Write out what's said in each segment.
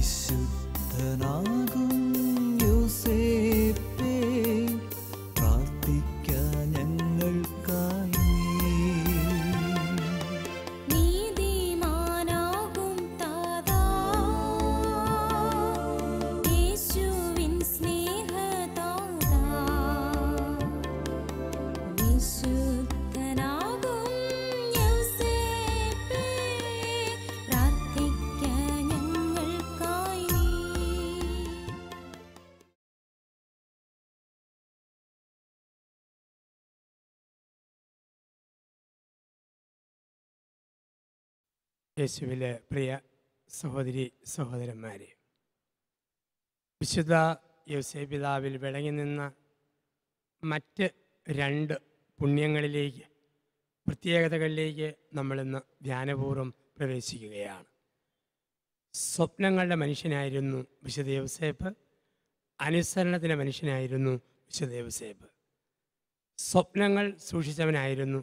വിശുദ്ധനാകും യോസേപ്പേ, പ്രാർത്ഥിക്കാൻ ഞങ്ങൾക്കായി നീതിമാനാകും താതാ, യേശുവിൻ സ്നേഹതാതാ, വിശുദ്ധനാകും യോസേപ്പേ, പ്രാർത്ഥിക്കാൻ ഞങ്ങൾക്കായി യേശുവിലെ പ്രിയ സഹോദരി സഹോദരന്മാരെ, വിശുദ്ധ യോസേപ്പിതാവിൽ വിളങ്ങി നിന്ന മറ്റ് രണ്ട് പുണ്യങ്ങളിലേക്ക്, പ്രത്യേകതകളിലേക്ക് നമ്മളിന്ന് ധ്യാനപൂർവ്വം പ്രവേശിക്കുകയാണ്. സ്വപ്നങ്ങളുടെ മനുഷ്യനായിരുന്നു വിശുദ്ധ യോസേപ്പ്, അനുസരണത്തിൻ്റെ മനുഷ്യനായിരുന്നു വിശുദ്ധ യോസേപ്പ്. സ്വപ്നങ്ങൾ സൂക്ഷിച്ചവനായിരുന്നു,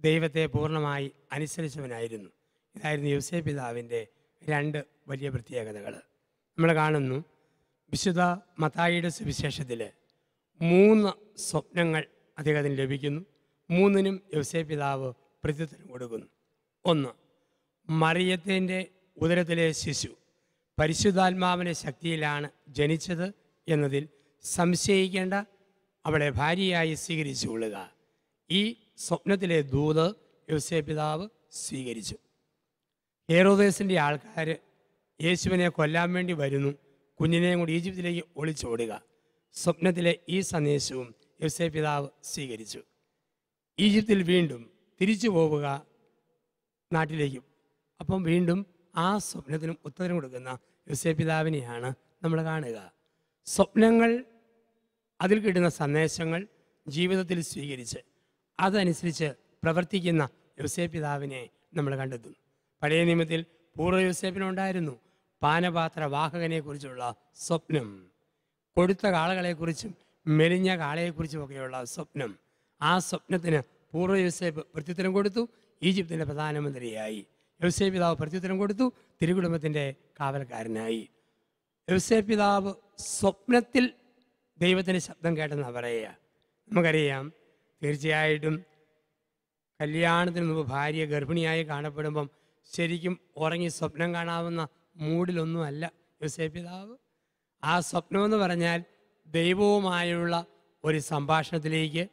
ദൈവത്തെ പൂർണ്ണമായി അനുസരിച്ചവനായിരുന്നു. ഇതായിരുന്നു യോസേപ്പിതാവിൻ്റെ രണ്ട് വലിയ പ്രത്യേകതകൾ. നമ്മൾ കാണുന്നു വിശുദ്ധ മത്തായിയുടെ സുവിശേഷത്തിൽ 3 സ്വപ്നങ്ങൾ അദ്ദേഹത്തിന് ലഭിക്കുന്നു. 3നും യോസേപ്പിതാവ് പ്രത്യുത്തരം കൊടുക്കുന്നു. 1, മറിയത്തിൻ്റെ ഉദരത്തിലെ ശിശു പരിശുദ്ധാത്മാവിൻ്റെ ശക്തിയിലാണ് ജനിച്ചത് എന്നതിൽ സംശയിക്കേണ്ട, അവളെ ഭാര്യയായി സ്വീകരിച്ചുകൊള്ളുക. ഈ സ്വപ്നത്തിലെ ദൂത് യോസേപ്പിതാവ് സ്വീകരിച്ചു. ഹെരോദേസിൻ്റെ ആൾക്കാർ യേശുവിനെ കൊല്ലാൻ വേണ്ടി വരുന്നു, കുഞ്ഞിനെയും കൂടി ഈജിപ്തിലേക്ക് ഒളിച്ചോടുക. സ്വപ്നത്തിലെ ഈ സന്ദേശവും യോസേപ്പിതാവ് സ്വീകരിച്ചു. ഈജിപ്തിൽ വീണ്ടും തിരിച്ചു പോവുക നാട്ടിലേക്ക്. അപ്പം വീണ്ടും ആ സ്വപ്നത്തിനും ഉത്തരം കൊടുക്കുന്ന യോസേപ്പിതാവിനെയാണ് നമ്മൾ കാണുക. സ്വപ്നങ്ങൾ, അതിൽ കിട്ടുന്ന സന്ദേശങ്ങൾ ജീവിതത്തിൽ സ്വീകരിച്ച് അതനുസരിച്ച് പ്രവർത്തിക്കുന്ന യോസേപ്പിതാവിനെ നമ്മൾ കണ്ടെത്തുന്നു. പഴയ നിയമത്തിൽ പൂർവ്വ യോസേപ്പിനുണ്ടായിരുന്നു പാനപാത്ര വാഹകനെക്കുറിച്ചുള്ള സ്വപ്നം, കൊടുത്ത കാളകളെക്കുറിച്ചും മെലിഞ്ഞ കാളയെക്കുറിച്ചുമൊക്കെയുള്ള സ്വപ്നം. ആ സ്വപ്നത്തിന് പൂർവ്വ യോസേപ്പ് പ്രത്യുത്തരം കൊടുത്തു, ഈജിപ്തിൻ്റെ പ്രധാനമന്ത്രിയായി. യോസേപ്പിതാവ് പ്രത്യുത്തരം കൊടുത്തു, തിരുകുടുംബത്തിൻ്റെ കാവൽക്കാരനായി. യോസേപ്പിതാവ് സ്വപ്നത്തിൽ ദൈവത്തിൻ്റെ ശബ്ദം കേട്ടെന്നാണ് പറയുക. നമുക്കറിയാം, തീർച്ചയായിട്ടും കല്യാണത്തിന് മുമ്പ് ഭാര്യ ഗർഭിണിയായി കാണപ്പെടുമ്പം ശരിക്കും ഉറങ്ങി സ്വപ്നം കാണാവുന്ന മൂഡിലൊന്നുമല്ല യോസേപ്പിതാവ്. ആ സ്വപ്നമെന്ന് പറഞ്ഞാൽ ദൈവവുമായുള്ള ഒരു സംഭാഷണത്തിലേക്ക്,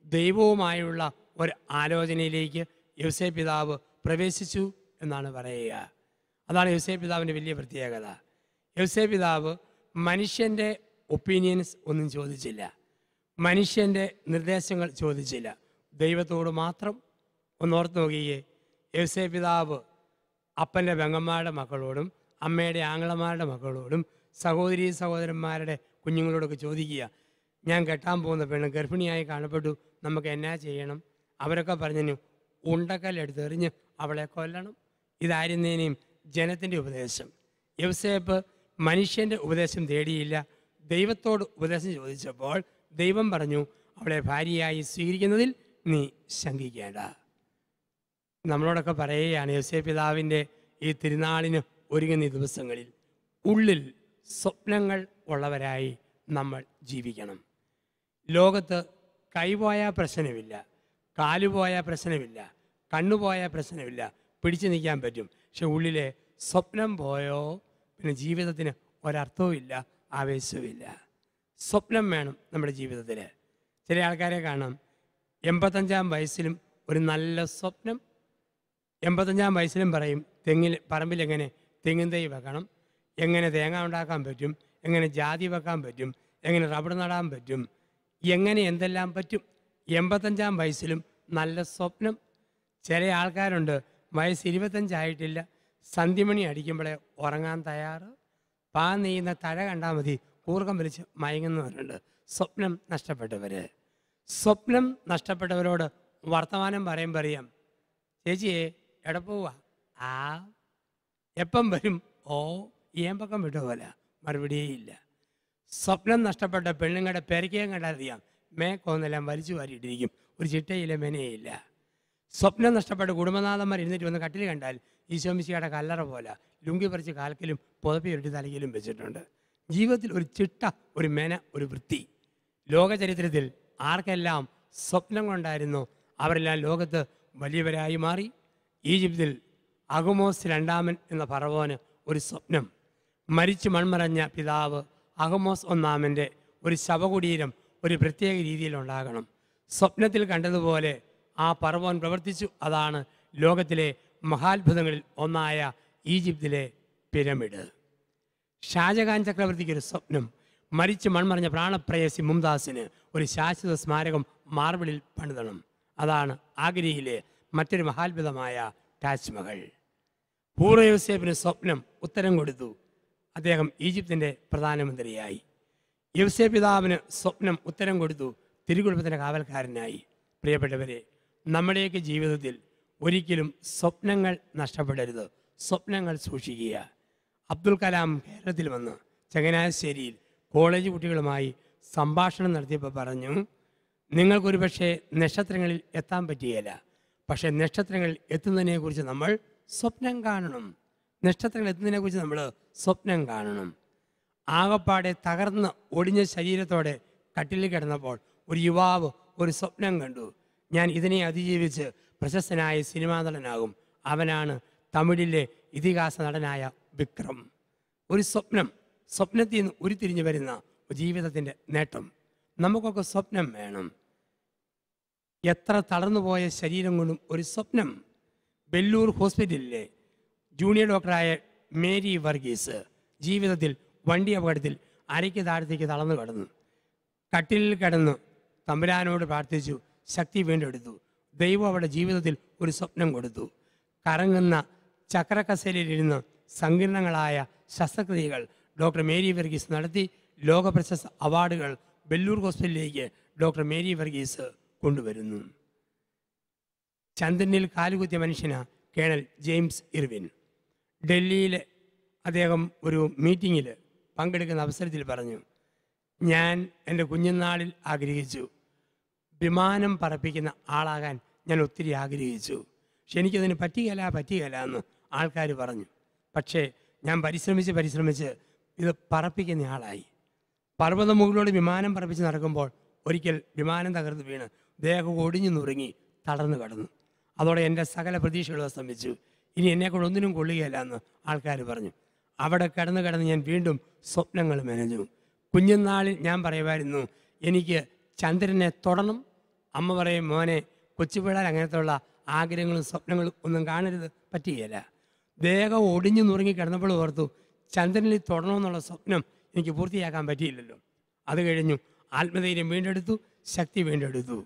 ദൈവവുമായുള്ള ഒരു ആലോചനയിലേക്ക് യോസേപ്പിതാവ് പ്രവേശിച്ചു എന്നാണ് പറയുക. അതാണ് യോസേപ്പിതാവിൻ്റെ വലിയ പ്രത്യേകത. യോസേപ്പിതാവ് മനുഷ്യൻ്റെ ഒപ്പീനിയൻസ് ഒന്നും ചോദിച്ചില്ല, മനുഷ്യൻ്റെ നിർദ്ദേശങ്ങൾ ചോദിച്ചില്ല, ദൈവത്തോട് മാത്രം. ഒന്നോർത്ത് നോക്കിയേ, യോസേപ്പിതാവ് അപ്പൻ്റെ പെങ്ങന്മാരുടെ മക്കളോടും അമ്മയുടെ ആങ്ങളമാരുടെ മക്കളോടും സഹോദരീ സഹോദരന്മാരുടെ കുഞ്ഞുങ്ങളോടൊക്കെ ചോദിക്കുക, ഞാൻ കെട്ടാൻ പോകുന്ന പെണ്ണ് ഗർഭിണിയായി കാണപ്പെട്ടു, നമുക്ക് എന്നാ ചെയ്യണം? അവരൊക്കെ പറഞ്ഞു, ഉണ്ടക്കല്ലെടുത്തെറിഞ്ഞ് അവളെ കൊല്ലണം. ഇതായിരുന്നേനെയും ജനത്തിൻ്റെ ഉപദേശം. യോസേപ്പ് മനുഷ്യൻ്റെ ഉപദേശം തേടിയില്ല, ദൈവത്തോട് ഉപദേശം ചോദിച്ചപ്പോൾ ദൈവം പറഞ്ഞു, അവളെ ഭാര്യയായി സ്വീകരിക്കുന്നതിൽ നീ ശങ്കിക്കേണ്ട. നമ്മളോടൊക്കെ പറയുകയാണ്, യോസേപ്പിതാവിൻ്റെ ഈ തിരുനാളിന് ഒരുങ്ങുന്ന ഈ ദിവസങ്ങളിൽ ഉള്ളിൽ സ്വപ്നങ്ങൾ ഉള്ളവരായി നമ്മൾ ജീവിക്കണം. ലോകത്ത് കൈപോയാൽ പ്രശ്നമില്ല, കാലുപോയാൽ പ്രശ്നമില്ല, കണ്ണുപോയാൽ പ്രശ്നമില്ല, പിടിച്ചു നിൽക്കാൻ പറ്റും. പക്ഷെ ഉള്ളിലെ സ്വപ്നം പോയോ പിന്നെ ജീവിതത്തിന് ഒരർത്ഥവും ഇല്ല, ആവേശവും ഇല്ല. സ്വപ്നം വേണം നമ്മുടെ ജീവിതത്തിൽ. ചില ആൾക്കാരെ കാണാം, 85-ാം വയസ്സിലും ഒരു നല്ല സ്വപ്നം. 85-ാം വയസ്സിലും പറയും, പറമ്പിൽ എങ്ങനെ തെങ്ങിൻ തൈ വെക്കണം, എങ്ങനെ തേങ്ങ ഉണ്ടാക്കാൻ പറ്റും, എങ്ങനെ ജാതി വെക്കാൻ പറ്റും, എങ്ങനെ റബ്ബർ നടാൻ പറ്റും, എങ്ങനെ എന്തെല്ലാം പറ്റും. 85-ാം വയസ്സിലും നല്ല സ്വപ്നം. ചില ആൾക്കാരുണ്ട്, വയസ്സ് 25 ആയിട്ടില്ല, സന്ധ്യമണി അടിക്കുമ്പോഴേ ഉറങ്ങാൻ തയ്യാറ്, പാ നെയ്യുന്ന തഴ കണ്ടാൽ മതി കൂർക്കം വലിച്ച് മയങ്ങുന്നവരുണ്ട്. സ്വപ്നം നഷ്ടപ്പെട്ടവർ. സ്വപ്നം നഷ്ടപ്പെട്ടവരോട് വർത്തമാനം പറയാം, ചേച്ചിയെ എവിടെ പോവുക? ആ എപ്പം വരും? ഓ ഏമ്പക്കം വിട്ട പോലെ, മറുപടിയേ ഇല്ല. സ്വപ്നം നഷ്ടപ്പെട്ട പെണ്ണുങ്ങളുടെ പെരയ്ക്കയും കണ്ടറിയാം, മേക്കൊന്നെല്ലാം വലിച്ചു വാരിയിട്ടിരിക്കും, ഒരു ചിട്ടയിലെ മെനയില്ല. സ്വപ്നം നഷ്ടപ്പെട്ട കുടുംബനാഥന്മാർ എഴുന്നേറ്റ് വന്ന് കട്ടിൽ കണ്ടാൽ ഈശോമിശിയുടെ കല്ലറ പോലെ ലുങ്കി പറിച്ച് കാൽക്കലും പുതപ്പി ഉരുട്ടി തലയിലും വെച്ചിട്ടുണ്ട്. ജീവിതത്തിൽ ഒരു ചിട്ട, ഒരു മെന, ഒരു വൃത്തി. ലോകചരിത്രത്തിൽ ആർക്കെല്ലാം സ്വപ്നം കൊണ്ടായിരുന്നു അവരെല്ലാം ലോകത്ത് വലിയവരായി മാറി. ഈജിപ്തിൽ അഹമോസ് രണ്ടാമൻ എന്ന ഫറവോന് ഒരു സ്വപ്നം. മരിച്ചു മൺമറഞ്ഞ പിതാവ് അഹമോസ് ഒന്നാമൻ്റെ ഒരു ശവകുടീരം ഒരു പ്രത്യേക രീതിയിലുണ്ടാകണം. സ്വപ്നത്തിൽ കണ്ടതുപോലെ ആ ഫറവോൻ പ്രവർത്തിച്ചു. അതാണ് ലോകത്തിലെ മഹാത്ഭുതങ്ങളിൽ ഒന്നായ ഈജിപ്തിലെ പിരമിഡ്. ഷാജഹാൻ ചക്രവർത്തിക്ക് ഒരു സ്വപ്നം. മരിച്ച് മൺമറഞ്ഞ പ്രാണപ്രേയസി മുംതാസിന് ഒരു ശാശ്വത സ്മാരകം മാർബിളിൽ പണിതണം. അതാണ് ആഗ്രയിലെ മറ്റൊരു മഹാത്ഭുതമായ താജ്മഹൽ. പൂർവ്വ യോസേഫിന് സ്വപ്നം, ഉത്തരം കൊടുത്തു. അദ്ദേഹം ഈജിപ്തിൻ്റെ പ്രധാനമന്ത്രിയായി. യോസേഫ് പിതാവിന് സ്വപ്നം, ഉത്തരം കൊടുത്തു. തിരുകുടുംബത്തിൻ്റെ കാവൽക്കാരനായി. പ്രിയപ്പെട്ടവരെ, നമ്മുടെയൊക്കെ ജീവിതത്തിൽ ഒരിക്കലും സ്വപ്നങ്ങൾ നഷ്ടപ്പെടരുത്. സ്വപ്നങ്ങൾ സൂക്ഷിക്കുക. അബ്ദുൽ കലാം കേരളത്തിൽ വന്ന് ചങ്ങനാശ്ശേരിയിൽ കോളേജ് കുട്ടികളുമായി സംഭാഷണം നടത്തിയപ്പോൾ പറഞ്ഞു, നിങ്ങൾക്കൊരു പക്ഷേ നക്ഷത്രങ്ങളിൽ എത്താൻ പറ്റുകയില്ല, പക്ഷേ നക്ഷത്രങ്ങളിൽ എത്തുന്നതിനെക്കുറിച്ച് നമ്മൾ സ്വപ്നം കാണണം. നക്ഷത്രങ്ങൾ എത്തുന്നതിനെക്കുറിച്ച് നമ്മൾ സ്വപ്നം കാണണം. ആകപ്പാടെ തകർന്ന് ഒടിഞ്ഞ ശരീരത്തോടെ കട്ടിലിൽ കിടന്നപ്പോൾ ഒരു യുവാവ് ഒരു സ്വപ്നം കണ്ടു. ഞാൻ ഇതിനെ അതിജീവിച്ച് പ്രശസ്തനായ സിനിമാ നടനാകും. അവനാണ് തമിഴിലെ ഇതിഹാസ നടനായ വിക്രം. ഒരു സ്വപ്നം, സ്വപ്നത്തിൽ നിന്ന് ഉരുത്തിരിഞ്ഞു വരുന്ന ജീവിതത്തിൻ്റെ നേട്ടം. നമുക്കൊക്കെ സ്വപ്നം വേണം. എത്ര തളർന്നുപോയ ശരീരം കൊണ്ടും ഒരു സ്വപ്നം. വെല്ലൂർ ഹോസ്പിറ്റലിലെ ജൂനിയർ ഡോക്ടറായ മേരി വർഗീസ് ജീവിതത്തിൽ വണ്ടി അപകടത്തിൽ അരയ്ക്ക് താഴത്തേക്ക് തളർന്നു കിടന്നു. കട്ടിലിൽ കിടന്നു തമ്പുരാനോട് പ്രാർത്ഥിച്ചു. ശക്തി വീണ്ടെടുത്തു. ദൈവം അവരുടെ ജീവിതത്തിൽ ഒരു സ്വപ്നം കൊടുത്തു. കറങ്ങുന്ന ചക്രക്കസേരയിലിരുന്ന് സങ്കീർണങ്ങളായ ശസ്ത്രക്രിയകൾ ഡോക്ടർ മേരി വർഗീസ് നടത്തി. ലോകപ്രശസ്ത അവാർഡുകൾ വെല്ലൂർ ഹോസ്പിറ്റലിലേക്ക് ഡോക്ടർ മേരി വർഗീസ് കൊണ്ടുവരുന്നു. ചന്ദ്രനിൽ കാലുകുത്തിയ മനുഷ്യന കേണൽ ജെയിംസ് ഇർവിൻ. ഡൽഹിയിൽ അദ്ദേഹം ഒരു മീറ്റിങ്ങിൽ പങ്കെടുക്കുന്ന അവസരത്തിൽ പറഞ്ഞു, ഞാൻ എൻ്റെ കുഞ്ഞുനാളിൽ ആഗ്രഹിച്ചു വിമാനം പറപ്പിക്കുന്ന ആളാകാൻ ഞാൻ ഒത്തിരി ആഗ്രഹിച്ചു. പക്ഷെ എനിക്കതിന് പറ്റുകയില്ല എന്ന് ആൾക്കാർ പറഞ്ഞു. പക്ഷേ ഞാൻ പരിശ്രമിച്ച് ഇത് പറപ്പിക്കുന്ന ആളായി. പർവ്വത മുകളിലൂടെ വിമാനം പറപ്പിച്ച് നടക്കുമ്പോൾ ഒരിക്കൽ വിമാനം തകർന്ന് വീണ് ദേഹം ഒടിഞ്ഞു നുറുങ്ങി തളർന്നു കിടന്നു. അതോടെ എൻ്റെ സകല പ്രതീക്ഷകളും സ്തംഭിച്ചു. ഇനി എന്നെക്കൊണ്ട് ഒന്നിനും കൊള്ളുകയില്ല എന്ന് ആൾക്കാർ പറഞ്ഞു. അവിടെ കിടന്ന് ഞാൻ വീണ്ടും സ്വപ്നങ്ങൾ മെനഞ്ഞു. കുഞ്ഞുനാളിൽ ഞാൻ പറയുമായിരുന്നു, എനിക്ക് ചന്ദ്രനെ തൊടണം. അമ്മ പറയും, മോനെ കൊച്ചുപിള്ളേർ അങ്ങനത്തെയുള്ള ആഗ്രഹങ്ങളും സ്വപ്നങ്ങളും ഒന്നും കാണരുത്, പറ്റുകയില്ല. ദേഹം ഒടിഞ്ഞു നുറുങ്ങി കിടന്നപ്പോൾ ഓർത്തു, ചന്ദ്രനിൽ തൊടണമെന്നുള്ള സ്വപ്നം എനിക്ക് പൂർത്തിയാക്കാൻ പറ്റിയില്ലല്ലോ. അത് കഴിഞ്ഞു ആത്മധൈര്യം വീണ്ടെടുത്തു, ശക്തി വീണ്ടെടുത്തു.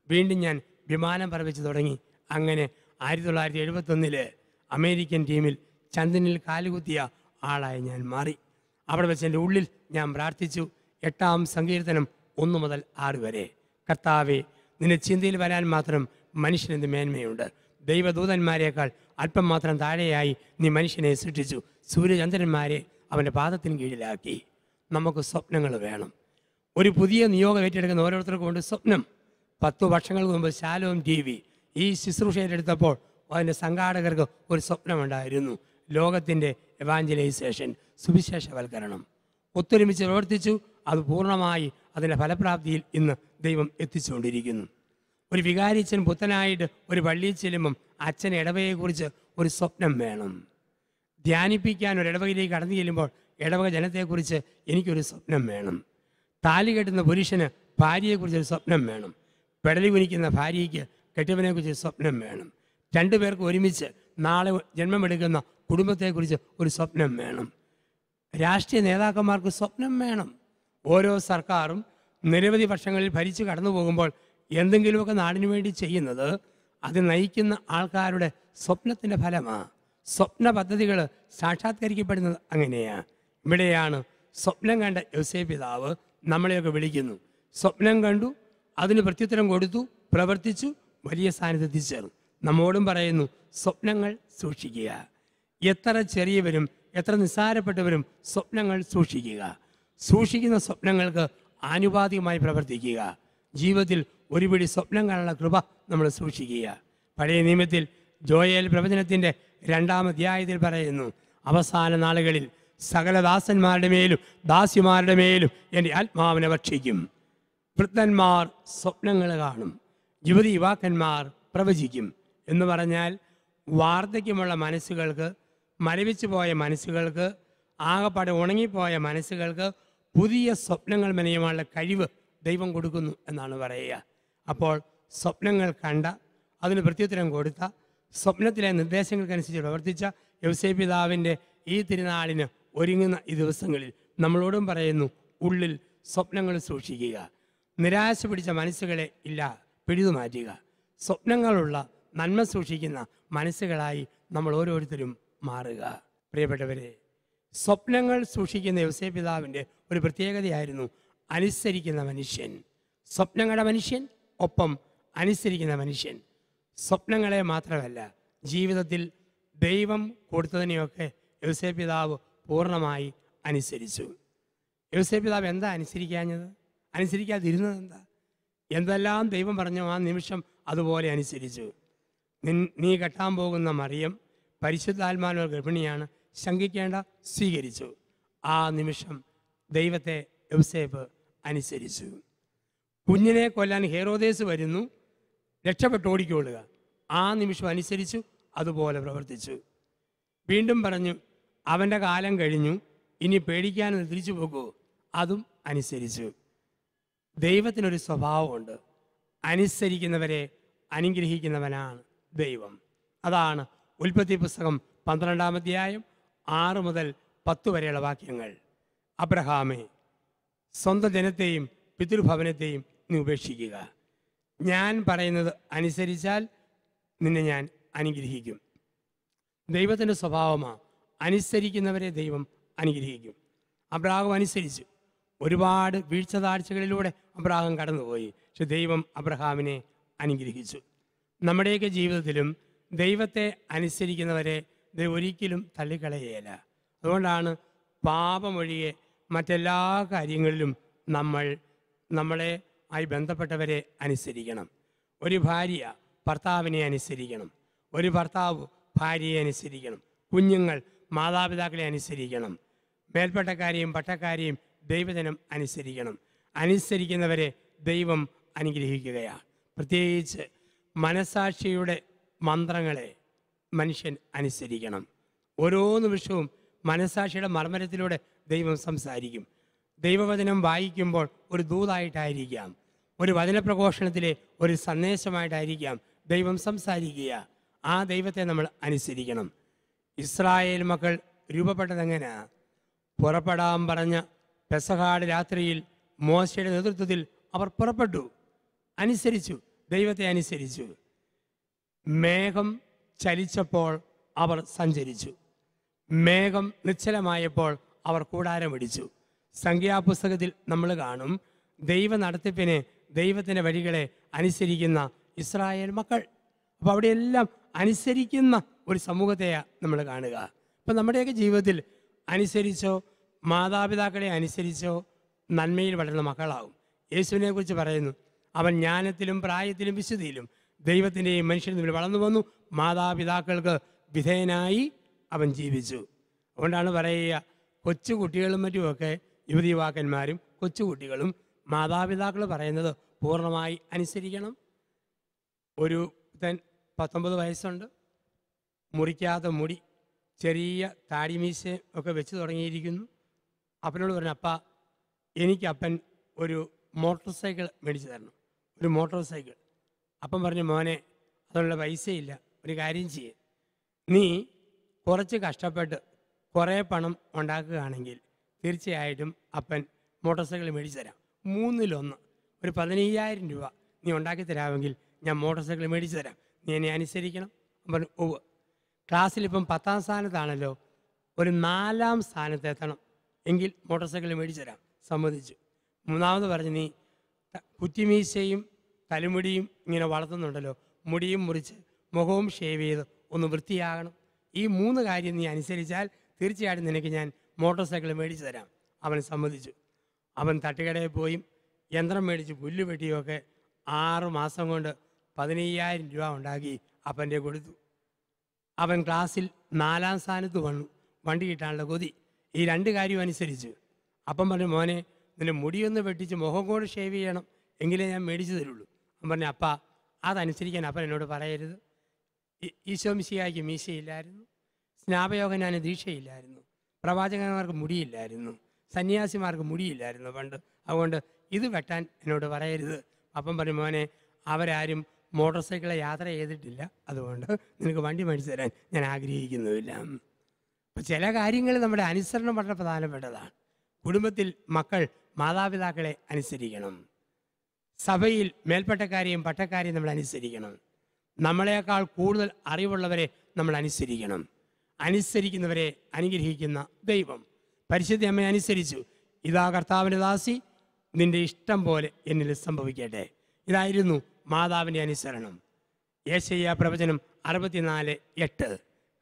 വീണ്ടും ഞാൻ വിമാനം പറപ്പിച്ച് തുടങ്ങി. അങ്ങനെ 1971 അമേരിക്കൻ ടീമിൽ ചന്ദ്രനിൽ കാലുകുത്തിയ ആളായി ഞാൻ മാറി. അവിടെ വെച്ച് എൻ്റെ ഉള്ളിൽ ഞാൻ പ്രാർത്ഥിച്ചു. 8-ാം സങ്കീർത്തനം 1 മുതൽ 6 വരെ. കർത്താവേ, നിന്റെ ചിന്തയിൽ വരാൻ മാത്രം മനുഷ്യനെന്ത് മേന്മയുണ്ട്. ദൈവദൂതന്മാരെക്കാൾ അല്പം മാത്രം താഴെയായി നീ മനുഷ്യനെ സൃഷ്ടിച്ചു. സൂര്യചന്ദ്രന്മാരെ അവൻ്റെ പാദത്തിന് കീഴിലാക്കി. നമുക്ക് സ്വപ്നങ്ങൾ വേണം. ഒരു പുതിയ നിയോഗം ഏറ്റെടുക്കുന്ന ഓരോരുത്തർക്കും ഉണ്ട് സ്വപ്നം. 10 വർഷങ്ങൾക്ക് മുമ്പ് ശാലോം TV ഈ ശുശ്രൂഷ ഏറ്റെടുത്തപ്പോൾ അതിൻ്റെ സംഘാടകർക്ക് ഒരു സ്വപ്നമുണ്ടായിരുന്നു. ലോകത്തിൻ്റെ എവാഞ്ചലൈസേഷൻ, സുവിശേഷവൽക്കരണം. ഒത്തൊരുമിച്ച് പ്രവർത്തിച്ചു. അത് പൂർണ്ണമായി അതിൻ്റെ ഫലപ്രാപ്തിയിൽ ഇന്ന് ദൈവം എത്തിച്ചുകൊണ്ടിരിക്കുന്നു. ഒരു വികാരിച്ചൻ പുത്തനായിട്ട് ഒരു പള്ളിയിൽ ചെല്ലുമ്പം അച്ഛൻ ഇടവകയെക്കുറിച്ച് ഒരു സ്വപ്നം വേണം. ധ്യാനിപ്പിക്കാൻ ഒരു ഇടവകയിലേക്ക് കടന്നു ചെല്ലുമ്പോൾ ഇടവക ജനത്തെക്കുറിച്ച് എനിക്കൊരു സ്വപ്നം വേണം. താലി കെട്ടുന്ന പുരുഷന് ഭാര്യയെക്കുറിച്ചൊരു സ്വപ്നം വേണം. പെടലി കുനിക്കുന്ന ഭാര്യയ്ക്ക് കെട്ടിയവനെക്കുറിച്ച് സ്വപ്നം വേണം. 2 പേർക്ക് ഒരുമിച്ച് നാളെ ജന്മമെടുക്കുന്ന കുടുംബത്തെക്കുറിച്ച് ഒരു സ്വപ്നം വേണം. രാഷ്ട്രീയ നേതാക്കന്മാർക്ക് സ്വപ്നം വേണം. ഓരോ സർക്കാരും നിരവധി വർഷങ്ങളിൽ ഭരിച്ചു കടന്നു പോകുമ്പോൾ എന്തെങ്കിലുമൊക്കെ നാടിനു വേണ്ടി ചെയ്യുന്നത് അത് നയിക്കുന്ന ആൾക്കാരുടെ സ്വപ്നത്തിൻ്റെ ഫലമാണ്. സ്വപ്ന പദ്ധതികൾ സാക്ഷാത്കരിക്കപ്പെടുന്നത് അങ്ങനെയാണ്. ഇവിടെയാണ് സ്വപ്നം കണ്ട യോസേഫ് പിതാവ് നമ്മളെയൊക്കെ വിളിക്കുന്നു. സ്വപ്നം കണ്ടു, അതിന് പ്രത്യുത്തരം കൊടുത്തു, പ്രവർത്തിച്ചു, വലിയ സ്ഥാനത്ത് എത്തിച്ചേർന്നു. നമ്മോടും പറയുന്നു, സ്വപ്നങ്ങൾ സൂക്ഷിക്കുക. എത്ര ചെറിയവരും എത്ര നിസ്സാരപ്പെട്ടവരും സ്വപ്നങ്ങൾ സൂക്ഷിക്കുക. സൂക്ഷിക്കുന്ന സ്വപ്നങ്ങൾക്ക് ആനുപാതികമായി പ്രവർത്തിക്കുക. ജീവിതത്തിൽ ഒരുപിടി സ്വപ്നം കാണാനുള്ള കൃപ നമ്മൾ സൂക്ഷിക്കുക. പഴയ നിയമത്തിൽ ജോയേൽ പ്രവചനത്തിൻ്റെ 2-ാം അധ്യായത്തിൽ പറയുന്നു, അവസാന നാളുകളിൽ സകല ദാസന്മാരുടെ മേലും ദാസിമാരുടെ മേലും എൻ്റെ ആത്മാവിനെ ഭക്ഷിക്കും. വൃദ്ധന്മാർ സ്വപ്നങ്ങൾ കാണും, യുവതി യുവാക്കന്മാർ പ്രവചിക്കും. എന്ന് പറഞ്ഞാൽ വാർദ്ധക്യമുള്ള മനസ്സുകൾക്ക്, മരവിച്ചു പോയ മനസ്സുകൾക്ക്, ആകപ്പാടെ ഉണങ്ങിപ്പോയ മനസ്സുകൾക്ക് പുതിയ സ്വപ്നങ്ങൾ മെനയുവാനുള്ള കഴിവ് ദൈവം കൊടുക്കുന്നു എന്നാണ് പറയുക. അപ്പോൾ സ്വപ്നങ്ങൾ കണ്ട, അതിന് പ്രത്യുത്തരം കൊടുത്ത, സ്വപ്നത്തിലെ നിർദ്ദേശങ്ങൾക്കനുസരിച്ച് പ്രവർത്തിച്ച യൗസേപ്പ് പിതാവിൻ്റെ ഈ തിരുനാളിന് ഒരുങ്ങുന്ന ഈ ദിവസങ്ങളിൽ നമ്മളോടും പറയുന്നു, ഉള്ളിൽ സ്വപ്നങ്ങൾ സൂക്ഷിക്കുക. നിരാശ പിടിച്ച മനസ്സുകളെ പിടിതു മാറ്റുക. സ്വപ്നങ്ങളുള്ള നന്മ സൂക്ഷിക്കുന്ന മനസ്സുകളായി നമ്മൾ ഓരോരുത്തരും മാറുക. പ്രിയപ്പെട്ടവരെ, സ്വപ്നങ്ങൾ സൂക്ഷിക്കുന്ന യൗസേപ്പ് പിതാവിൻ്റെ ഒരു പ്രത്യേകതയായിരുന്നു അനുസരിക്കുന്ന മനുഷ്യൻ. സ്വപ്നങ്ങളുടെ മനുഷ്യൻ, ഒപ്പം അനുസരിക്കുന്ന മനുഷ്യൻ. സ്വപ്നങ്ങളെ മാത്രമല്ല, ജീവിതത്തിൽ ദൈവം കൊടുത്തതിനെയൊക്കെ യൗസേപ്പ് പിതാവ് പൂർണ്ണമായി അനുസരിച്ചു. യൗസേപ്പ് പിതാവ് എന്താ അനുസരിക്കാതിരുന്നത് എന്താ? എന്തെല്ലാം ദൈവം പറഞ്ഞു ആ നിമിഷം അതുപോലെ അനുസരിച്ചു. നീ കെട്ടാൻ പോകുന്ന മറിയം പരിശുദ്ധാത്മാവിനാൽ ഗർഭിണിയാണ്, ശങ്കിക്കേണ്ട, സ്വീകരിച്ചു. ആ നിമിഷം ദൈവത്തെ യൗസേപ്പ് അനുസരിച്ചു. കുഞ്ഞിനെ കൊല്ലാൻ ഹെരോദേസ് വരുന്നു, രക്ഷപ്പെട്ട് ഓടിക്കൊള്ളുക. ആ നിമിഷം അനുസരിച്ചു, അതുപോലെ പ്രവർത്തിച്ചു. വീണ്ടും പറഞ്ഞു, അവൻ്റെ കാലം കഴിഞ്ഞു, ഇനി പേടിക്കാനൊന്ന് തിരിച്ചു പോകൂ. അതും അനുസരിച്ചു. ദൈവത്തിനൊരു സ്വഭാവമുണ്ട്, അനുസരിക്കുന്നവരെ അനുഗ്രഹിക്കുന്നവനാണ് ദൈവം. അതാണ് ഉൽപ്പത്തി പുസ്തകം 12-ാം അധ്യായം 6 മുതൽ 10 വരെയുള്ള വാക്യങ്ങൾ. അബ്രഹാമേ, സ്വന്തം ജനത്തെയും പിതൃഭവനത്തെയും നീ ഉപേക്ഷിക്കുക. ഞാൻ പറയുന്നത് അനുസരിച്ചാൽ നിന്നെ ഞാൻ അനുഗ്രഹിക്കും. ദൈവത്തിൻ്റെ സ്വഭാവമാണ്, അനുസരിക്കുന്നവരെ ദൈവം അനുഗ്രഹിക്കും. അബ്രാഹാം അനുസരിച്ചു. ഒരുപാട് വീഴ്ച താഴ്ചകളിലൂടെ അബ്രാഹാം കടന്നുപോയി. പക്ഷെ ദൈവം അബ്രഹാമിനെ അനുഗ്രഹിച്ചു. നമ്മുടെയൊക്കെ ജീവിതത്തിലും ദൈവത്തെ അനുസരിക്കുന്നവരെ ദൈവം ഒരിക്കലും തള്ളിക്കളയുകയില്ല. അതുകൊണ്ടാണ് പാപമൊഴികെ മറ്റെല്ലാ കാര്യങ്ങളിലും നമ്മളെ ആയി ബന്ധപ്പെട്ടവരെ അനുസരിക്കണം. ഒരു ഭാര്യ ഭർത്താവിനെ അനുസരിക്കണം, ഒരു ഭർത്താവ് ഭാര്യയെ അനുസരിക്കണം, കുഞ്ഞുങ്ങൾ മാതാപിതാക്കളെ അനുസരിക്കണം, മേൽപ്പട്ടക്കാരെയും പട്ടക്കാരെയും ദൈവജനം അനുസരിക്കണം. അനുസരിക്കുന്നവരെ ദൈവം അനുഗ്രഹിക്കുകയാണ്. പ്രത്യേകിച്ച് മനസാക്ഷിയുടെ മന്ത്രങ്ങളെ മനുഷ്യൻ അനുസരിക്കണം. ഓരോ നിമിഷവും മനസാക്ഷിയുടെ മർമ്മരത്തിലൂടെ ദൈവം സംസാരിക്കും. ദൈവവചനം വായിക്കുമ്പോൾ ഒരു ദൂതായിട്ടായിരിക്കാം, ഒരു വചനപ്രഘോഷണത്തിലെ ഒരു സന്ദേശമായിട്ടായിരിക്കാം ദൈവം സംസാരിക്കുക. ആ ദൈവത്തെ നമ്മൾ അനുസരിക്കണം. ഇസ്രായേൽ മക്കൾ രൂപപ്പെട്ടതെങ്ങനെയാണ്? പുറപ്പെടാൻ പറഞ്ഞ പെസഹാട് രാത്രിയിൽ മോശയുടെ നേതൃത്വത്തിൽ അവർ പുറപ്പെട്ടു, അനുസരിച്ചു, ദൈവത്തെ അനുസരിച്ചു. മേഘം ചലിച്ചപ്പോൾ അവർ സഞ്ചരിച്ചു, മേഘം നിശ്ചലമായപ്പോൾ അവർ കൂടാരമിടിച്ചു. സംഖ്യാപുസ്തകത്തിൽ നമ്മൾ കാണും ദൈവ നടത്തിപ്പിനെ, ദൈവത്തിൻ്റെ വഴികളെ അനുസരിക്കുന്ന ഇസ്രായേൽ മക്കൾ. അപ്പോൾ അവിടെയെല്ലാം അനുസരിക്കുന്ന ഒരു സമൂഹത്തെയാണ് നമ്മൾ കാണുക. അപ്പം നമ്മുടെയൊക്കെ ജീവിതത്തിൽ അനുസരിച്ചോ, മാതാപിതാക്കളെ അനുസരിച്ചോ നന്മയിൽ വളരുന്ന മക്കളാവും. യേശുവിനെ കുറിച്ച് പറയുന്നു, അവൻ ജ്ഞാനത്തിലും പ്രായത്തിലും വിശുദ്ധിയിലും ദൈവത്തിൻ്റെയും മനുഷ്യനും തമ്മിൽ വളർന്നു വന്നു, മാതാപിതാക്കൾക്ക് വിധേയനായി അവൻ ജീവിച്ചു. അതുകൊണ്ടാണ് പറയുക, കൊച്ചുകുട്ടികളും മറ്റുമൊക്കെ യുവതി യുവാക്കന്മാരും കൊച്ചുകുട്ടികളും മാതാപിതാക്കൾ പറയുന്നത് പൂർണ്ണമായി അനുസരിക്കണം. ഒരു 19 വയസ്സുണ്ട്, മുറിക്കാത്ത മുടി, ചെറിയ താടിമീശ ഒക്കെ വെച്ച് തുടങ്ങിയിരിക്കുന്നു. അപ്പനോട് പറഞ്ഞു, അപ്പ എനിക്ക് അപ്പൻ ഒരു മോട്ടോർ സൈക്കിൾ മേടിച്ച് തരണം, ഒരു മോട്ടോർ സൈക്കിൾ. അപ്പം പറഞ്ഞു, മോനെ അതിനുള്ള പൈസയില്ല, ഒരു കാര്യം ചെയ്യേ, നീ കുറച്ച് കഷ്ടപ്പെട്ട് കുറേ പണം ഉണ്ടാക്കുകയാണെങ്കിൽ തീർച്ചയായിട്ടും അപ്പൻ മോട്ടോർ സൈക്കിൾ മേടിച്ച് തരാം. 3-1 ഒരു 15,000 രൂപ നീ ഉണ്ടാക്കി തരാമെങ്കിൽ ഞാൻ മോട്ടോർ സൈക്കിൾ മേടിച്ച് തരാം, നീ എന്നെ അനുസരിക്കണം. പറഞ്ഞു, ഓവ്. ക്ലാസ്സിലിപ്പം 10ാം സ്ഥാനത്താണല്ലോ, ഒരു 4ാം സ്ഥാനത്ത് എത്തണം എങ്കിൽ മോട്ടോർ സൈക്കിൾ മേടിച്ച് തരാം. സമ്മതിച്ചു. 3ാമത് പറഞ്ഞ്, നീ കുറ്റിമീശയും തലമുടിയും ഇങ്ങനെ വളർത്തുന്നുണ്ടല്ലോ, മുടിയും മുറിച്ച് മുഖവും ഷേവ് ചെയ്ത് ഒന്ന് വൃത്തിയാകണം. ഈ 3 കാര്യം നീ അനുസരിച്ചാൽ തീർച്ചയായിട്ടും നിനക്ക് ഞാൻ മോട്ടോർ സൈക്കിൾ മേടിച്ച് തരാം. അവൻ സമ്മതിച്ചു. അവൻ തട്ടുകടയിൽ പോയി യന്ത്രം മേടിച്ച് പുല്ല് വെട്ടിയൊക്കെ 6 മാസം കൊണ്ട് 15,000 രൂപ ഉണ്ടാക്കി അപ്പൻ്റെ കൊടുത്തു. അവൻ ക്ലാസ്സിൽ 4ാം സ്ഥാനത്ത് വന്നു. വണ്ടി കിട്ടാനുള്ള കൊതി. ഈ രണ്ട് കാര്യം അനുസരിച്ചു. അപ്പം പറഞ്ഞു, മോനെ നിന്റെ മുടിയൊന്ന് വെട്ടിച്ച് മുഖം കൂടെ ഷേവ് ചെയ്യണം, എങ്കിലേ ഞാൻ മേടിച്ചു തരുള്ളൂ. അവൻ പറഞ്ഞു, അപ്പ അതനുസരിക്കാൻ അപ്പൻ എന്നോട് പറയരുത്. ഈശോ മിശിഹായ്ക്ക് മീശയില്ലായിരുന്നു, സ്നാപയോഹന്നാന് ദീക്ഷയില്ലായിരുന്നു, പ്രവാചകന്മാർക്ക് മുടിയില്ലായിരുന്നു, സന്യാസിമാർക്ക് മുടിയില്ലായിരുന്നു പണ്ട്. അതുകൊണ്ട് ഇത് വെട്ടാൻ എന്നോട് പറയരുത്. അപ്പം പറഞ്ഞു, മോനെ അവരാരും മോട്ടോർ സൈക്കിളെ യാത്ര ചെയ്തിട്ടില്ല, അതുകൊണ്ട് നിനക്ക് വണ്ടി മേടിച്ചു തരാൻ ഞാൻ ആഗ്രഹിക്കുന്നുമില്ല. അപ്പം ചില കാര്യങ്ങൾ നമ്മുടെ അനുസരണം വളരെ പ്രധാനപ്പെട്ടതാണ്. കുടുംബത്തിൽ മക്കൾ മാതാപിതാക്കളെ അനുസരിക്കണം. സഭയിൽ മേൽപ്പട്ടക്കാരെയും പട്ടക്കാരെയും നമ്മൾ അനുസരിക്കണം. നമ്മളെക്കാൾ കൂടുതൽ അറിവുള്ളവരെ നമ്മൾ അനുസരിക്കണം. അനുസരിക്കുന്നവരെ അനുഗ്രഹിക്കുന്ന ദൈവം. പരിശുദ്ധ അമ്മയെ അനുസരിച്ചു. ഇതാ കർത്താവിൻ്റെ ദാസി, നിന്റെ ഇഷ്ടം പോലെ എന്നിൽ സംഭവിക്കട്ടെ. ഇതായിരുന്നു മാതാവിൻ്റെ അനുസരണം. യെശയ്യാ പ്രവചനം 64:8.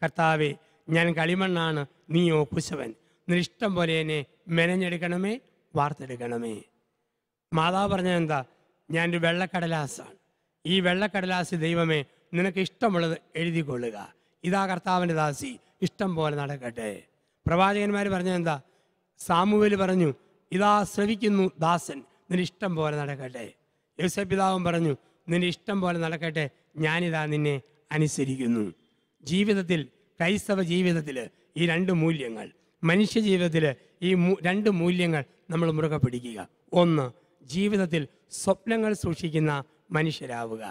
കർത്താവെ, ഞാൻ കളിമണ്ണാണ്, നീയോ കുശവൻ, നിന്റെ ഇഷ്ടം പോലെ എന്നെ മെനഞ്ഞെടുക്കണമേ, വാർത്തെടുക്കണമേ. മാതാവ് പറഞ്ഞത് എന്താ? ഞാനൊരു വെള്ളക്കടലാസാണ്. ഈ വെള്ളക്കടലാസ് ദൈവമേ നിനക്ക് ഇഷ്ടമുള്ളത് എഴുതിക്കൊള്ളുക. ഇതാ കർത്താവിൻ്റെ ദാസി, ഇഷ്ടം പോലെ നടക്കട്ടെ. പ്രവാചകന്മാർ പറഞ്ഞത് എന്താ? സാമുവേൽ പറഞ്ഞു, ഇതാ ശ്രവിക്കുന്നു ദാസൻ, നിന്റെ ഇഷ്ടം പോലെ നടക്കട്ടെ. യോസേപ്പ് പിതാവും പറഞ്ഞു, നിന്റെ ഇഷ്ടം പോലെ നടക്കട്ടെ, ഞാനിതാ നിന്നെ അനുസരിക്കുന്നു. ജീവിതത്തിൽ, ക്രൈസ്തവ ജീവിതത്തിൽ ഈ രണ്ട് മൂല്യങ്ങൾ, മനുഷ്യ ജീവിതത്തിൽ ഈ രണ്ട് മൂല്യങ്ങൾ നമ്മൾ മുറുകെ പിടിക്കുക. ഒന്ന്, ജീവിതത്തിൽ സ്വപ്നങ്ങൾ സൂക്ഷിക്കുന്ന മനുഷ്യരാവുക.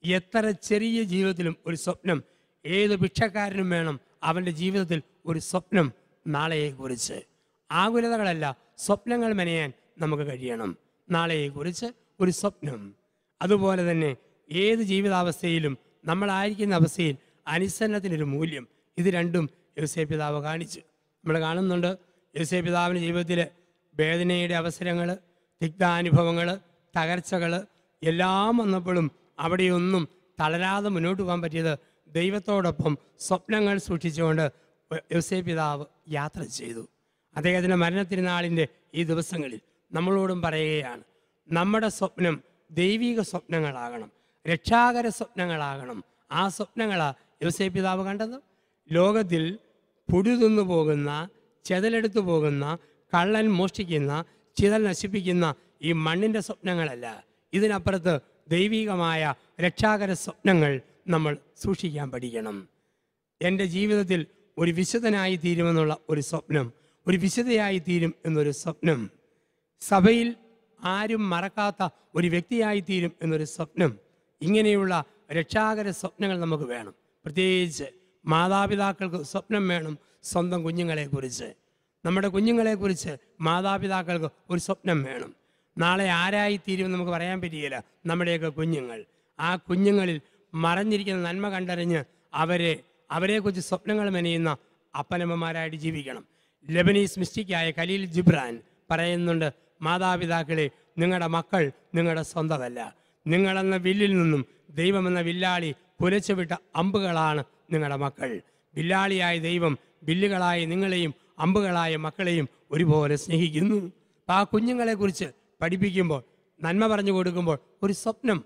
എത്ര ചെറിയ ജീവിതത്തിലും ഒരു സ്വപ്നം. ഏത് ഭിക്ഷക്കാരനും വേണം അവൻ്റെ ജീവിതത്തിൽ ഒരു സ്വപ്നം, നാളെയെക്കുറിച്ച്. ആകുലതകളല്ല, സ്വപ്നങ്ങൾ മെനയാൻ നമുക്ക് കഴിയണം. നാളെയെക്കുറിച്ച് ഒരു സ്വപ്നം. അതുപോലെ തന്നെ ഏത് ജീവിതാവസ്ഥയിലും നമ്മളായിരിക്കുന്ന അവസ്ഥയിൽ അനുസരണത്തിനൊരു മൂല്യം. ഇത് രണ്ടും യോസേപ്പ് പിതാവ് കാണിച്ചു. നമ്മൾ കാണുന്നുണ്ട് യോസേപ്പ് പിതാവിൻ്റെ ജീവിതത്തിൽ വേദനയുടെ അവസരങ്ങൾ, തിക്താനുഭവങ്ങൾ, തകർച്ചകൾ എല്ലാം വന്നപ്പോഴും അവിടെയൊന്നും തളരാതെ മുന്നോട്ട് പോകാൻ പറ്റിയത് ദൈവത്തോടൊപ്പം സ്വപ്നങ്ങൾ സൂക്ഷിച്ചുകൊണ്ട് യോസേപ്പ് പിതാവ് യാത്ര ചെയ്തു. അദ്ദേഹത്തിൻ്റെ മരണത്തിരുനാളിൻ്റെ ഈ ദിവസങ്ങളിൽ നമ്മളോടും പറയുകയാണ്, നമ്മുടെ സ്വപ്നം ദൈവിക സ്വപ്നങ്ങളാകണം, രക്ഷാകര സ്വപ്നങ്ങളാകണം. ആ സ്വപ്നങ്ങളാണ് യോസേപ്പ് പിതാവ് കണ്ടത്. ലോകത്തിൽ പുഴുതിന്നു പോകുന്ന, ചെതലെടുത്തു പോകുന്ന, കള്ളൻ മോഷ്ടിക്കുന്ന, ചിതൽ നശിപ്പിക്കുന്ന ഈ മണ്ണിൻ്റെ സ്വപ്നങ്ങളല്ല. ഇതിനപ്പുറത്ത് ദൈവികമായ രക്ഷാകര സ്വപ്നങ്ങൾ നമ്മൾ സൂക്ഷിക്കാൻ പഠിക്കണം. എൻ്റെ ജീവിതത്തിൽ ഒരു വിശുദ്ധനായി തീരുമെന്നുള്ള ഒരു സ്വപ്നം, ഒരു വിശുദ്ധയായി തീരും എന്നൊരു സ്വപ്നം, സഭയിൽ ആരും മറക്കാത്ത ഒരു വ്യക്തിയായി തീരും എന്നൊരു സ്വപ്നം. ഇങ്ങനെയുള്ള രക്ഷാകര സ്വപ്നങ്ങൾ നമുക്ക് വേണം. പ്രത്യേകിച്ച് മാതാപിതാക്കൾക്ക് സ്വപ്നം വേണം സ്വന്തം കുഞ്ഞുങ്ങളെക്കുറിച്ച്. നമ്മുടെ കുഞ്ഞുങ്ങളെക്കുറിച്ച് മാതാപിതാക്കൾക്ക് ഒരു സ്വപ്നം വേണം. നാളെ ആരായിത്തീരുമെന്ന് നമുക്ക് പറയാൻ പറ്റുകയില്ല. നമ്മുടെയൊക്കെ കുഞ്ഞുങ്ങൾ, ആ കുഞ്ഞുങ്ങളിൽ മറഞ്ഞിരിക്കുന്ന നന്മ കണ്ടറിഞ്ഞ് അവരെക്കുറിച്ച് സ്വപ്നങ്ങൾ മെനയുന്ന അപ്പനമ്മമാരായിട്ട് ജീവിക്കണം. ലെബനീസ് മിസ്റ്റിക്കായ ഖലീൽ ജിബ്രാൻ പറയുന്നുണ്ട്, മാതാപിതാക്കളെ, നിങ്ങളുടെ മക്കൾ നിങ്ങളുടെ സ്വന്തമല്ല. നിങ്ങളെന്ന വില്ലിൽ നിന്നും ദൈവമെന്ന വില്ലാളി കുലച്ചു വിട്ട അമ്പുകളാണ് നിങ്ങളുടെ മക്കൾ. വില്ലാളിയായ ദൈവം വില്ലുകളായ നിങ്ങളെയും അമ്പുകളായ മക്കളെയും ഒരുപോലെ സ്നേഹിക്കുന്നു. അപ്പം ആ കുഞ്ഞുങ്ങളെക്കുറിച്ച് പഠിപ്പിക്കുമ്പോൾ, നന്മ പറഞ്ഞു കൊടുക്കുമ്പോൾ ഒരു സ്വപ്നം,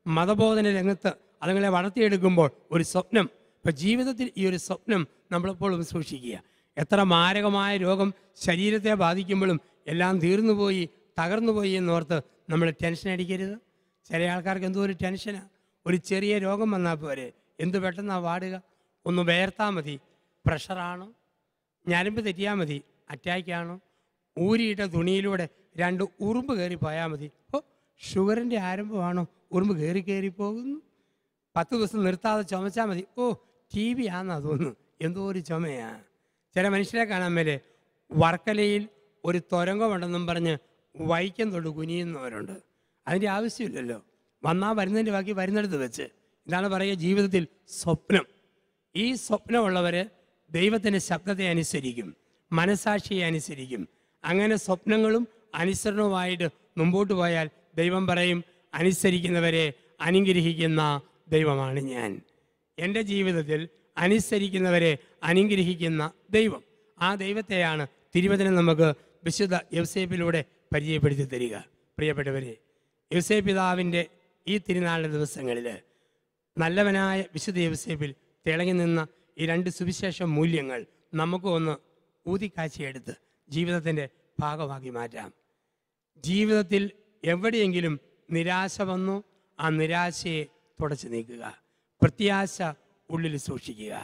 മതബോധന രംഗത്ത് അതുങ്ങളെ വളർത്തിയെടുക്കുമ്പോൾ ഒരു സ്വപ്നം. ഇപ്പം ജീവിതത്തിൽ ഈ ഒരു സ്വപ്നം നമ്മളെപ്പോഴും സൂക്ഷിക്കുക. എത്ര മാരകമായ രോഗം ശരീരത്തെ ബാധിക്കുമ്പോഴും എല്ലാം തീർന്നുപോയി, തകർന്നുപോയി എന്നോർത്ത് നമ്മൾ ടെൻഷൻ അടിക്കരുത്. ചില ആൾക്കാർക്ക് എന്തോ ഒരു ടെൻഷനാണ്. ഒരു ചെറിയ രോഗം വന്നാൽ പോരെ, എന്ത് പെട്ടെന്നാണ് വാടുക. ഒന്ന് വേർത്താൽ മതി, പ്രഷറാണോ, ഞരമ്പ് തെറ്റിയാൽ മതി, അറ്റാക്കാണോ, ഊരിയിട്ട തുണിയിലൂടെ 2 ഉറുമ്പ് കയറി പോയാൽ മതി, ഷുഗറിൻ്റെ ആരംഭമാണോ, ഉറുമ്പ് കയറി പോകുന്നു. 10 ദിവസം നിർത്താതെ ചുമച്ചാൽ മതി, TB ആണെന്നാ തോന്നുന്നു, എന്തോ ഒരു ചുമയാണ്. ചില മനുഷ്യരെ കാണാൻ മേലെ വർക്കലയിൽ ഒരു തുരങ്കമുണ്ടെന്നും പറഞ്ഞ് വൈക്കം തൊട്ട് കുനിയുന്നവരുണ്ട്. അതിൻ്റെ ആവശ്യമില്ലല്ലോ, വന്നാൽ വരുന്നതിൻ്റെ ബാക്കി വരുന്നിടത്ത് വെച്ച്. ഇതാണ് പറയുക ജീവിതത്തിൽ സ്വപ്നം. ഈ സ്വപ്നമുള്ളവർ ദൈവത്തിൻ്റെ ശബ്ദത്തെ അനുസരിക്കും, മനസാക്ഷിയെ അനുസരിക്കും. അങ്ങനെ സ്വപ്നങ്ങളും അനുസരണവുമായിട്ട് മുമ്പോട്ട് പോയാൽ ദൈവം പറയും, അനുസരിക്കുന്നവരെ അനുഗ്രഹിക്കുന്ന ദൈവമാണ് ഞാൻ. എൻ്റെ ജീവിതത്തിൽ അനുസരിക്കുന്നവരെ അനുഗ്രഹിക്കുന്ന ദൈവം, ആ ദൈവത്തെയാണ് തിരുവചനം നമുക്ക് വിശുദ്ധ യൗസേപ്പിലൂടെ പരിചയപ്പെടുത്തി തരിക. പ്രിയപ്പെട്ടവരെ, യൗസേപ്പ് പിതാവിൻ്റെ ഈ തിരുനാളിൻ്റെ ദിവസങ്ങളിൽ നല്ലവനായ വിശുദ്ധ യൗസേപ്പിൽ തിളങ്ങി നിന്ന ഈ 2 സുവിശേഷ മൂല്യങ്ങൾ നമുക്ക് ഒന്ന് ഊതിക്കാച്ചിയെടുത്ത് ജീവിതത്തിൻ്റെ ഭാഗമാക്കി മാറ്റാം. ജീവിതത്തിൽ എവിടെയെങ്കിലും നിരാശ വന്നു, ആ നിരാശയെ തുടച്ചു നീക്കുക. പ്രത്യാശ ഉള്ളിൽ സൂക്ഷിക്കുക.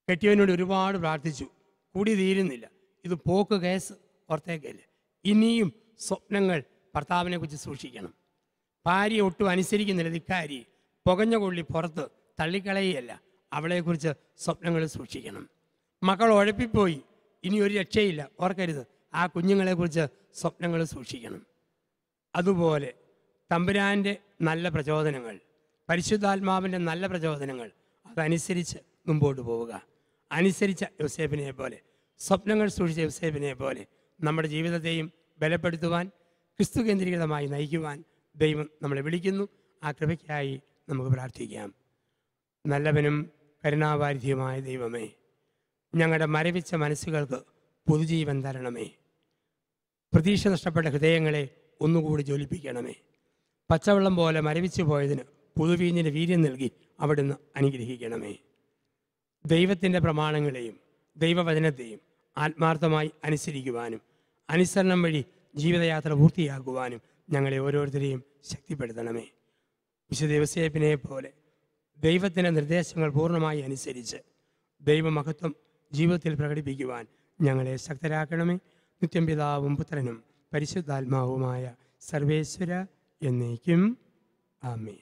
കെട്ടിയവനോട് ഒരുപാട് പ്രാർത്ഥിച്ചു, കൂടി തീരുന്നില്ല. ഇത് പോക്ക് കേസ് ഓർത്തേക്കല്ലേ. ഇനിയും സ്വപ്നങ്ങൾ ഭർത്താവിനെ കുറിച്ച് സൂക്ഷിക്കണം. ഭാര്യ ഒട്ടും അനുസരിക്കുന്നില്ല, ധിക്കാരി, പുകഞ്ഞ കൊള്ളി പുറത്ത് തള്ളിക്കളയുകയല്ല, അവളെക്കുറിച്ച് സ്വപ്നങ്ങൾ സൂക്ഷിക്കണം. മക്കൾ ഉഴപ്പിപ്പോയി, ഇനി ഒരു രക്ഷയില്ല, ഓർക്കരുത്, ആ കുഞ്ഞുങ്ങളെക്കുറിച്ച് സ്വപ്നങ്ങൾ സൂക്ഷിക്കണം. അതുപോലെ തമ്പുരാൻ്റെ നല്ല പ്രചോദനങ്ങൾ, പരിശുദ്ധാത്മാവിൻ്റെ നല്ല പ്രചോദനങ്ങൾ, അതനുസരിച്ച് മുമ്പോട്ട് പോവുക. അനുസരിച്ച യോസേഫിനെ പോലെ, സ്വപ്നങ്ങൾ സൂക്ഷിച്ച യോസേഫിനെ പോലെ നമ്മുടെ ജീവിതത്തെയും ബലപ്പെടുത്തുവാൻ, ക്രിസ്തു കേന്ദ്രീകൃതമായി നയിക്കുവാൻ ദൈവം നമ്മളെ വിളിക്കുന്നു. ആ കൃപയ്ക്കായി നമുക്ക് പ്രാർത്ഥിക്കാം. നല്ലവനും കരുണാവാരിധിയുമായ ദൈവമേ, ഞങ്ങളുടെ മരവിച്ച മനസ്സുകൾക്ക് പുതുജീവൻ തരണമേ. പ്രതീക്ഷ നഷ്ടപ്പെട്ട ഹൃദയങ്ങളെ ഒന്നുകൂടി ജ്വലിപ്പിക്കണമേ. പച്ചവെള്ളം പോലെ മരവിച്ചു പോയതിന് പുതുവീഞ്ഞിൻ്റെ വീര്യം നൽകി അവിടുന്ന് അനുഗ്രഹിക്കണമേ. ദൈവത്തിൻ്റെ പ്രമാണങ്ങളെയും ദൈവവചനത്തെയും ആത്മാർത്ഥമായി അനുസരിക്കുവാനും അനുസരണം വഴി ജീവിതയാത്ര പൂർത്തിയാക്കുവാനും ഞങ്ങളെ ഓരോരുത്തരെയും ശക്തിപ്പെടുത്തണമേ. വിശുദ്ധ യോസേഫിനെ പോലെ ദൈവത്തിൻ്റെ നിർദ്ദേശങ്ങൾ പൂർണ്ണമായി അനുസരിച്ച് ദൈവമഹത്വം ജീവിതത്തിൽ പ്രകടിപ്പിക്കുവാൻ ഞങ്ങളെ ശക്തരാക്കണമേ. നിത്യം പിതാവും പുത്രനും പരിശുദ്ധാത്മാവുമായ സർവേശ്വര എന്നേക്കും ആമേൻ.